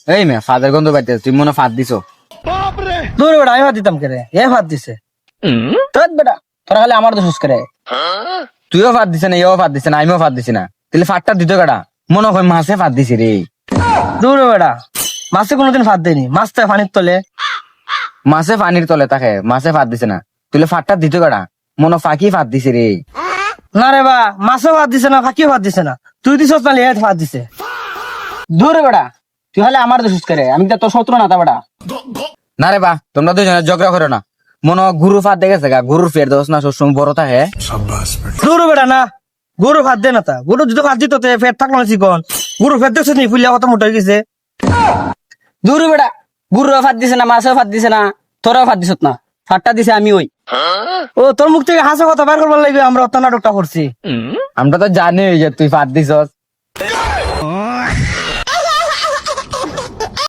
এই মে ফাদের গন্ধ পাইতে তুমি মনে ফাঁদ দিছো। দূর বেটা আমি ভাত দিতাম কে রে, এ ভাত দিছে তোর বেটা, তোরা খালি আমার দোষ করে। তুইও ফাঁদ দিছে না, এও ফাঁদ দিছে না, আমিও ফাঁদ দিছি না, তাহলে ফাঁদটা দিত কাটা? মনে হয় মাছে ফাঁদ দিছি রে। দূর বেটা, মাছে কোনোদিন ভাত দেয়নি, মাছ তো পানির তলে। মাছে পানির তলে থাকে, মাছে ফাঁদ দিছে না, তুই ফাঁদটা দিত কাটা? মনে ফাঁকি ফাঁদ দিছি রে। না রে বা, মাছও ভাত দিছে না, ফাঁকিও ভাত দিছে না, তুই দিছস না লিয়ে ভাত দিছে। দূর বেটা, তুই খালি আমার দোষ করে, আমি তো তোর শত্রু না তা বেটা। না রে বা, তোমরা দুজনে ঝগড়া করো না। মনে হয় গুরু ফাঁদ দেখেছে গা, গুরুর ফের দোষ না সবসময় বড় থাকে। দূর বেটা না, গরু ভাত দে না তা, গরু যদি ভাত দিত ফের থাকলো না চিকন, গরু ফের দেখছিস নি ফুলিয়া কত মোটা হয়ে গেছে। দূর বেটা, গুরুও ফাঁদ দিছে না, মাছও ফাঁদ দিছে না, তোরাও ফাঁদ দিছত না, ফাঁদটা দিছে আমি ওই। ও তোর মুখ থেকে হাসা কথা বের করবার লাগবে, আমরা অত নাটকটা করছি। আমরা তো জানি যে তুই ফাঁদ দিছস।